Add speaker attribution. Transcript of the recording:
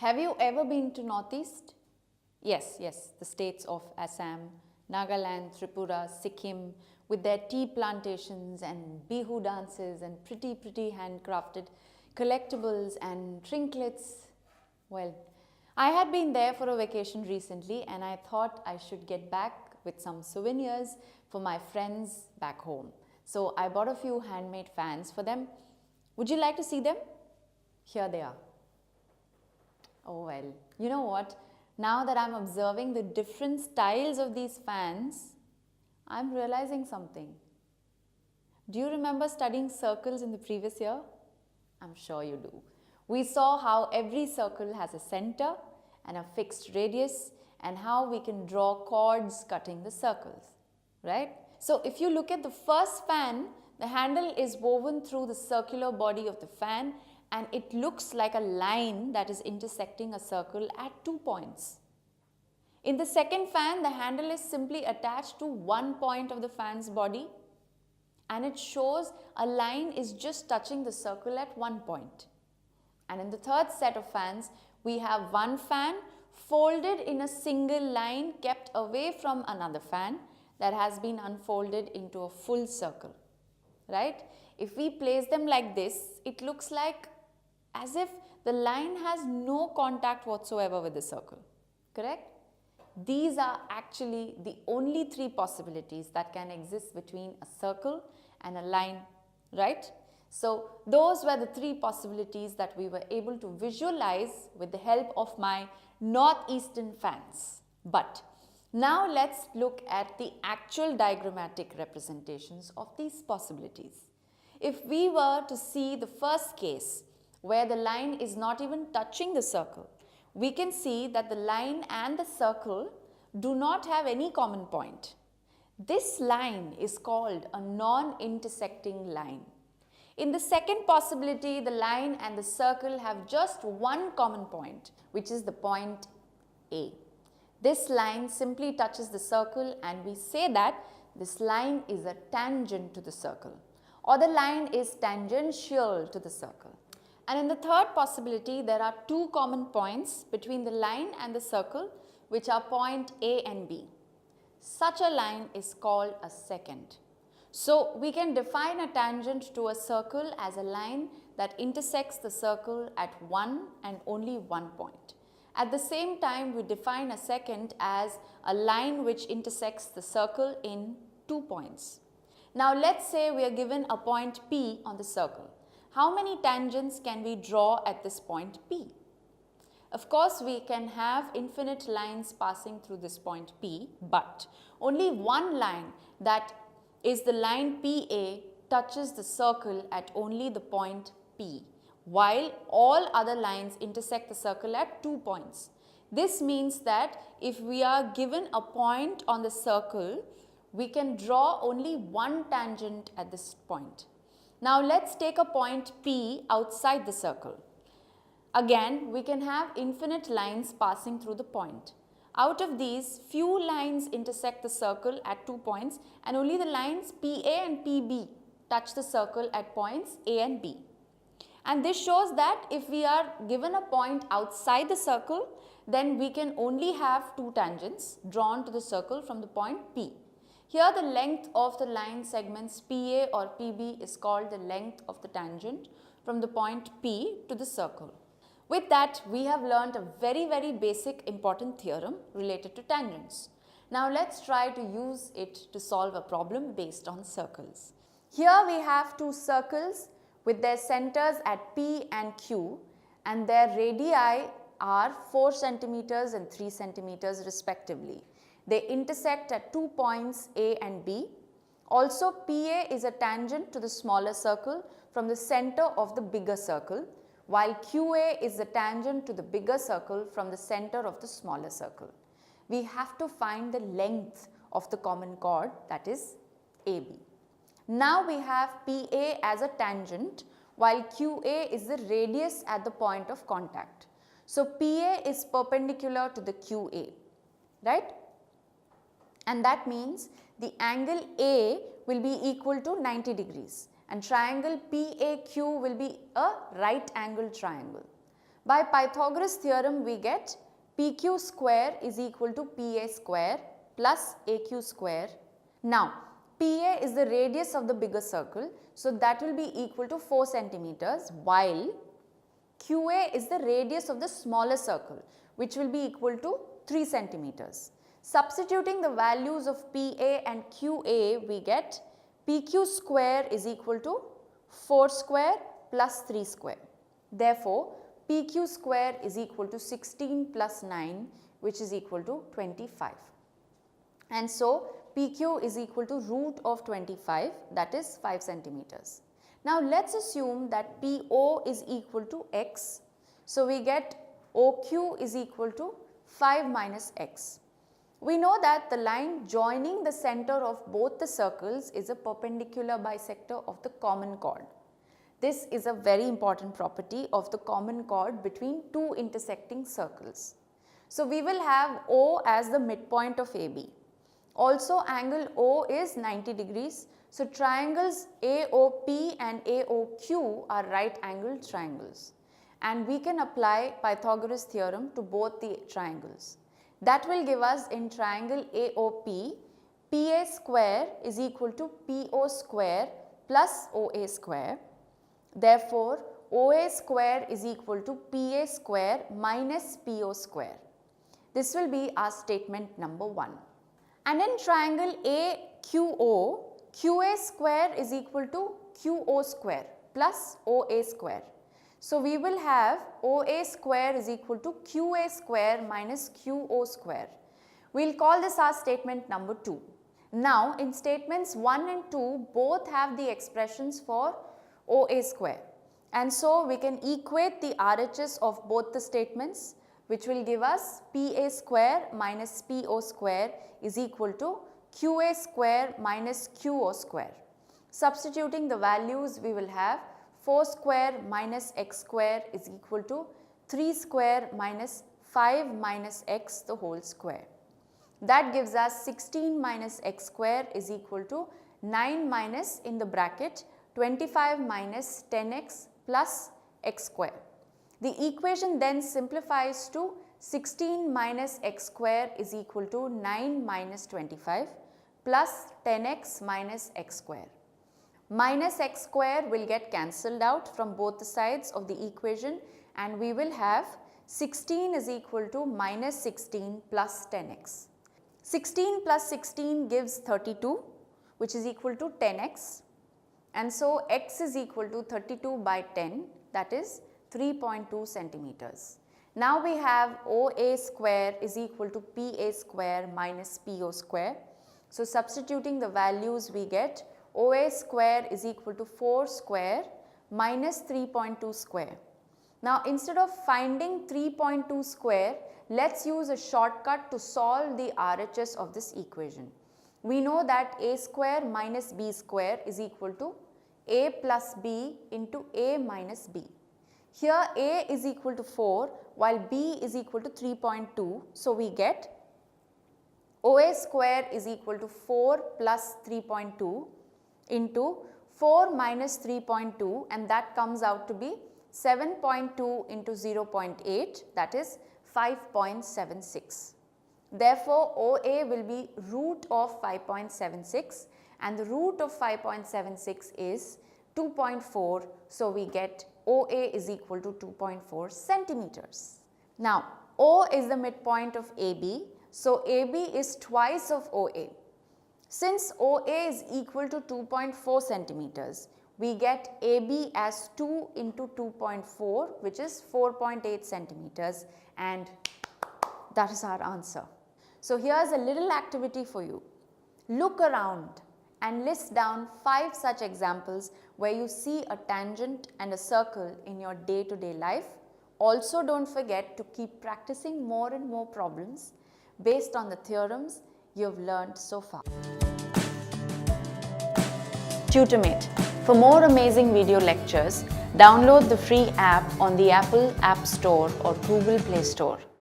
Speaker 1: Have you ever been to Northeast? Yes, the states of Assam, Nagaland, Tripura, Sikkim, with their tea plantations and bihu dances and pretty handcrafted collectibles and trinkets. Well, I had been there for a vacation recently and I thought I should get back with some souvenirs for my friends back home. So I bought a few handmade fans for them. Would you like to see them? Here they are. Oh well, you know what? Now that I'm observing the different styles of these fans, I'm realizing something. Do you remember studying circles in the previous year? I'm sure you do. We saw how every circle has a center and a fixed radius and how we can draw chords cutting the circles, right? So if you look at the first fan, the handle is woven through the circular body of the fan and it looks like a line that is intersecting a circle at 2 points. In the second fan, the handle is simply attached to one point of the fan's body and it shows a line is just touching the circle at 1 point. And in the third set of fans, we have one fan folded in a single line kept away from another fan that has been unfolded into a full circle, right? If we place them like this, it looks like as if the line has no contact whatsoever with the circle, correct? These are actually the only three possibilities that can exist between a circle and a line, right? So those were the three possibilities that we were able to visualize with the help of my northeastern fans. But now let's look at the actual diagrammatic representations of these possibilities. If we were to see the first case where the line is not even touching the circle, we can see that the line and the circle do not have any common point. This line is called a non-intersecting line. In the second possibility, the line and the circle have just one common point, which is the point A. This line simply touches the circle and we say that this line is a tangent to the circle, or the line is tangential to the circle. And in the third possibility, there are two common points between the line and the circle, which are point A and B. Such a line is called a secant. So we can define a tangent to a circle as a line that intersects the circle at one and only one point. At the same time, we define a secant as a line which intersects the circle in 2 points. Now let's say we are given a point P on the circle. How many tangents can we draw at this point P? Of course, we can have infinite lines passing through this point P, but only one line, that is the line PA, touches the circle at only the point P, while all other lines intersect the circle at 2 points. This means that if we are given a point on the circle, we can draw only one tangent at this point. Now let's take a point P outside the circle. Again, we can have infinite lines passing through the point. Out of these, few lines intersect the circle at 2 points and only the lines PA and PB touch the circle at points A and B. And this shows that if we are given a point outside the circle, then we can only have two tangents drawn to the circle from the point P. Here the length of the line segments PA or PB is called the length of the tangent from the point P to the circle. With that, we have learnt a very basic important theorem related to tangents. Now let's try to use it to solve a problem based on circles. Here we have two circles with their centers at P and Q and their radii are 4 centimeters and 3 centimeters respectively. They intersect at 2 points A and B. Also, PA is a tangent to the smaller circle from the center of the bigger circle, while QA is a tangent to the bigger circle from the center of the smaller circle. We have to find the length of the common chord, that is AB. Now we have PA as a tangent, while QA is the radius at the point of contact. So PA is perpendicular to the QA, right? And that means the angle A will be equal to 90 degrees and triangle PAQ will be a right angle triangle. By Pythagoras theorem we get PQ square is equal to PA square plus AQ square. Now PA is the radius of the bigger circle, so that will be equal to 4 centimeters, while QA is the radius of the smaller circle, which will be equal to 3 centimeters. Substituting the values of PA and QA, we get PQ square is equal to 4 square plus 3 square. Therefore, PQ square is equal to 16 plus 9, which is equal to 25. And so, PQ is equal to root of 25, that is 5 centimeters. Now, let us assume that PO is equal to x. So, we get OQ is equal to 5 minus x. We know that the line joining the center of both the circles is a perpendicular bisector of the common chord. This is a very important property of the common chord between two intersecting circles. So, we will have O as the midpoint of AB. Also, angle O is 90 degrees. So, triangles AOP and AOQ are right angled triangles, and we can apply Pythagoras theorem to both the triangles. That will give us in triangle AOP, PA square is equal to PO square plus OA square. Therefore, OA square is equal to PA square minus PO square. This will be our statement number 1. And in triangle AQO, QA square is equal to QO square plus OA square. So, we will have OA square is equal to QA square minus QO square. We will call this our statement number 2. Now, in statements 1 and 2, both have the expressions for OA square. And so, we can equate the RHS of both the statements, which will give us PA square minus PO square is equal to QA square minus QO square. Substituting the values, we will have 4 square minus x square is equal to 3 square minus 5 minus x the whole square. That gives us 16 minus x square is equal to 9 minus in the bracket 25 minus 10x plus x square. The equation then simplifies to 16 minus x square is equal to 9 minus 25 plus 10x minus x square. Minus x square will get cancelled out from both the sides of the equation, and we will have 16 is equal to minus 16 plus 10x. 16 plus 16 gives 32, which is equal to 10x, and so x is equal to 32 by 10, that is 3.2 centimeters. Now we have OA square is equal to PA square minus PO square. So, substituting the values, we get OA square is equal to 4 square minus 3.2 square. Now, instead of finding 3.2 square, let us use a shortcut to solve the RHS of this equation. We know that A square minus B square is equal to A plus B into A minus B. Here A is equal to 4 while B is equal to 3.2. So, we get OA square is equal to 4 plus 3.2 into 4 minus 3.2, and that comes out to be 7.2 into 0.8, that is 5.76. Therefore, OA will be root of 5.76, and the root of 5.76 is 2.4. So, we get OA is equal to 2.4 centimeters. Now, O is the midpoint of AB. So, AB is twice of OA. Since OA is equal to 2.4 centimeters, we get AB as 2 into 2.4, which is 4.8 centimeters, and that is our answer. So, here is a little activity for you. Look around and list down 5 such examples where you see a tangent and a circle in your day-to-day life. Also, don't forget to keep practicing more and more problems based on the theorems you have learned so far. Tutormate. For more amazing video lectures, download the free app on the Apple App Store or Google Play Store.